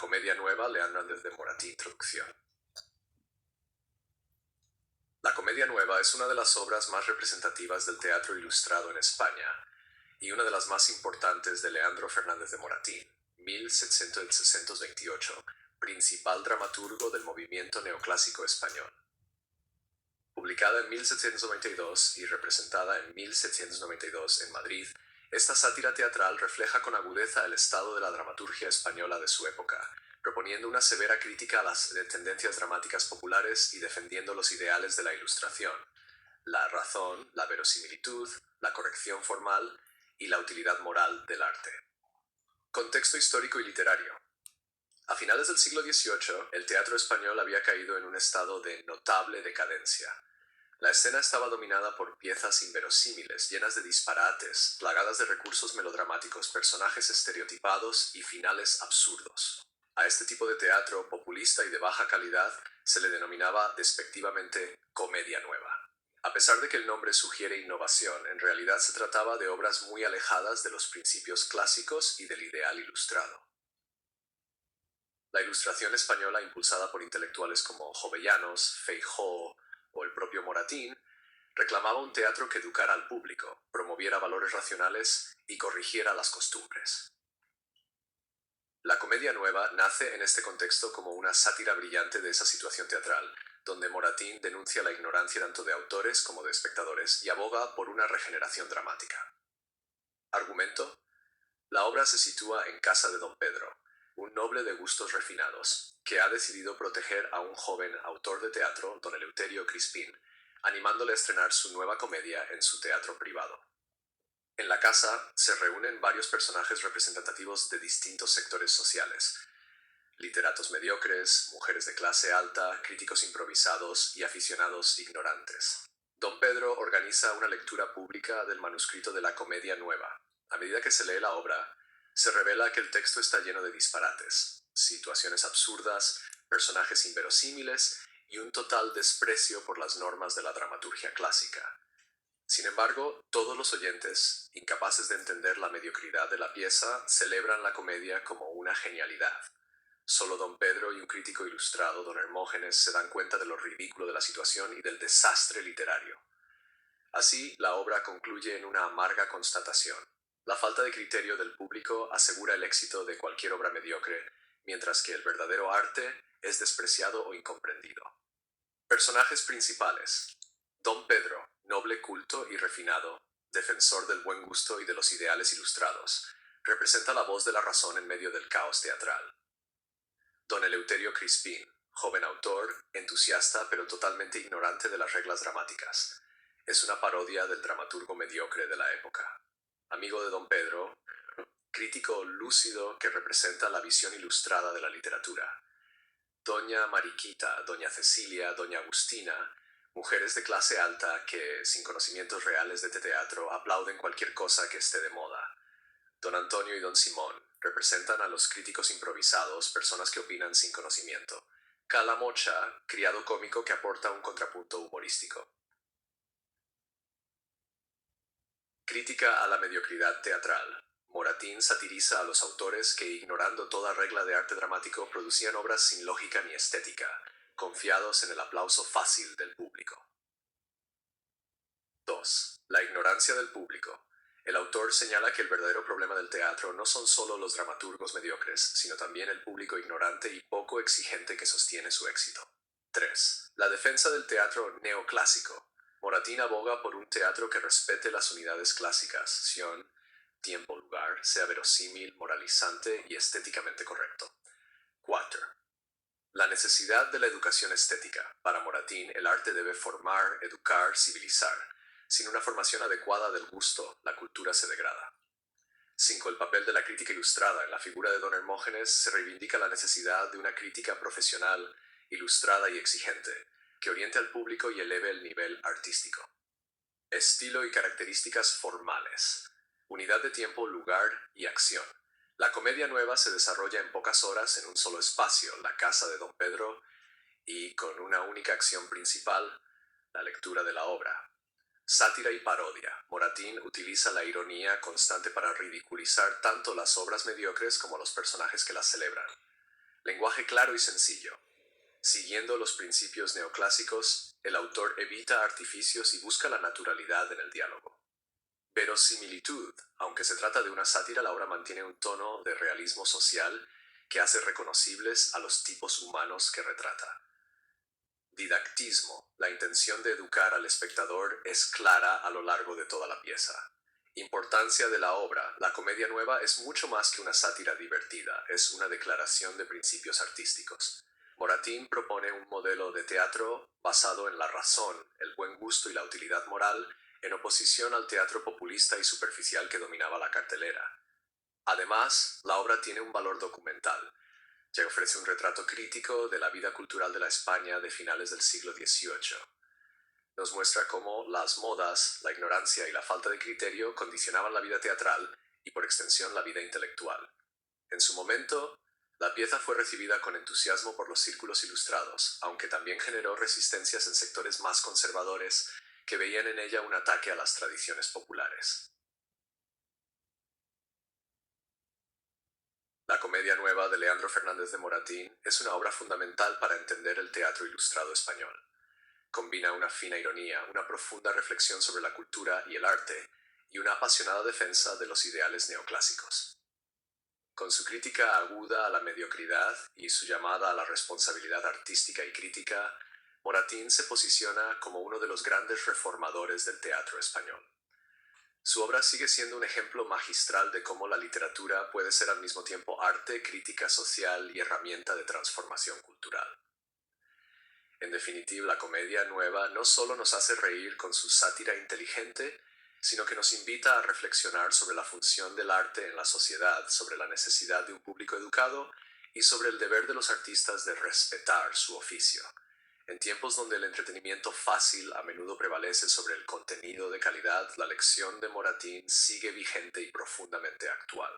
Comedia Nueva, Leandro Andrés de Moratín. Introducción. La Comedia Nueva es una de las obras más representativas del teatro ilustrado en España y una de las más importantes de Leandro Fernández de Moratín, 1728, principal dramaturgo del movimiento neoclásico español. Publicada en 1792 y representada en 1792 en Madrid, esta sátira teatral refleja con agudeza el estado de la dramaturgia española de su época, proponiendo una severa crítica a las tendencias dramáticas populares y defendiendo los ideales de la Ilustración, la razón, la verosimilitud, la corrección formal y la utilidad moral del arte. Contexto histórico y literario. A finales del siglo XVIII, el teatro español había caído en un estado de notable decadencia. La escena estaba dominada por piezas inverosímiles, llenas de disparates, plagadas de recursos melodramáticos, personajes estereotipados y finales absurdos. A este tipo de teatro, populista y de baja calidad, se le denominaba despectivamente comedia nueva. A pesar de que el nombre sugiere innovación, en realidad se trataba de obras muy alejadas de los principios clásicos y del ideal ilustrado. La Ilustración española, impulsada por intelectuales como Jovellanos, Feijóo o el propio Moratín, reclamaba un teatro que educara al público, promoviera valores racionales y corrigiera las costumbres. La Comedia Nueva nace en este contexto como una sátira brillante de esa situación teatral, donde Moratín denuncia la ignorancia tanto de autores como de espectadores y aboga por una regeneración dramática. Argumento: la obra se sitúa en casa de don Pedro, un noble de gustos refinados, que ha decidido proteger a un joven autor de teatro, don Eleuterio Crispín, animándole a estrenar su nueva comedia en su teatro privado. En la casa se reúnen varios personajes representativos de distintos sectores sociales: literatos mediocres, mujeres de clase alta, críticos improvisados y aficionados ignorantes. Don Pedro organiza una lectura pública del manuscrito de la Comedia Nueva. A medida que se lee la obra, se revela que el texto está lleno de disparates, situaciones absurdas, personajes inverosímiles y un total desprecio por las normas de la dramaturgia clásica. Sin embargo, todos los oyentes, incapaces de entender la mediocridad de la pieza, celebran la comedia como una genialidad. Solo don Pedro y un crítico ilustrado, don Hermógenes, se dan cuenta de lo ridículo de la situación y del desastre literario. Así, la obra concluye en una amarga constatación: la falta de criterio del público asegura el éxito de cualquier obra mediocre, mientras que el verdadero arte es despreciado o incomprendido. Personajes principales: don Pedro, noble, culto y refinado, defensor del buen gusto y de los ideales ilustrados, representa la voz de la razón en medio del caos teatral. Don Eleuterio Crispín, joven autor, entusiasta pero totalmente ignorante de las reglas dramáticas, es una parodia del dramaturgo mediocre de la época. Amigo de don Pedro, crítico lúcido que representa la visión ilustrada de la literatura. Doña Mariquita, doña Cecilia, doña Agustina, mujeres de clase alta que, sin conocimientos reales de teatro, aplauden cualquier cosa que esté de moda. Don Antonio y don Simón representan a los críticos improvisados, personas que opinan sin conocimiento. Calamocha, criado cómico que aporta un contrapunto humorístico. Crítica a la mediocridad teatral. Moratín satiriza a los autores que, ignorando toda regla de arte dramático, producían obras sin lógica ni estética, confiados en el aplauso fácil del público. 2. La ignorancia del público. El autor señala que el verdadero problema del teatro no son solo los dramaturgos mediocres, sino también el público ignorante y poco exigente que sostiene su éxito. 3. La defensa del teatro neoclásico. Moratín aboga por un teatro que respete las unidades clásicas, sion, tiempo, lugar, sea verosímil, moralizante y estéticamente correcto. 4. La necesidad de la educación estética. Para Moratín, el arte debe formar, educar, civilizar. Sin una formación adecuada del gusto, la cultura se degrada. 5. El papel de la crítica ilustrada. En la figura de don Hermógenes se reivindica la necesidad de una crítica profesional, ilustrada y exigente, que oriente al público y eleve el nivel artístico. Estilo y características formales. Unidad de tiempo, lugar y acción. La Comedia Nueva se desarrolla en pocas horas en un solo espacio, la casa de don Pedro, y con una única acción principal, la lectura de la obra. Sátira y parodia. Moratín utiliza la ironía constante para ridiculizar tanto las obras mediocres como los personajes que las celebran. Lenguaje claro y sencillo. Siguiendo los principios neoclásicos, el autor evita artificios y busca la naturalidad en el diálogo. Verosimilitud. Aunque se trata de una sátira, la obra mantiene un tono de realismo social que hace reconocibles a los tipos humanos que retrata. Didactismo. La intención de educar al espectador es clara a lo largo de toda la pieza. Importancia de la obra. La comedia nueva es mucho más que una sátira divertida, es una declaración de principios artísticos. Moratín propone un modelo de teatro basado en la razón, el buen gusto y la utilidad moral, en oposición al teatro populista y superficial que dominaba la cartelera. Además, la obra tiene un valor documental, ya ofrece un retrato crítico de la vida cultural de la España de finales del siglo XVIII. Nos muestra cómo las modas, la ignorancia y la falta de criterio condicionaban la vida teatral y por extensión la vida intelectual. En su momento, la pieza fue recibida con entusiasmo por los círculos ilustrados, aunque también generó resistencias en sectores más conservadores que veían en ella un ataque a las tradiciones populares. La comedia nueva de Leandro Fernández de Moratín es una obra fundamental para entender el teatro ilustrado español. Combina una fina ironía, una profunda reflexión sobre la cultura y el arte, y una apasionada defensa de los ideales neoclásicos. Con su crítica aguda a la mediocridad y su llamada a la responsabilidad artística y crítica, Moratín se posiciona como uno de los grandes reformadores del teatro español. Su obra sigue siendo un ejemplo magistral de cómo la literatura puede ser al mismo tiempo arte, crítica social y herramienta de transformación cultural. En definitiva, la comedia nueva no solo nos hace reír con su sátira inteligente, sino que nos invita a reflexionar sobre la función del arte en la sociedad, sobre la necesidad de un público educado y sobre el deber de los artistas de respetar su oficio. En tiempos donde el entretenimiento fácil a menudo prevalece sobre el contenido de calidad, la lección de Moratín sigue vigente y profundamente actual.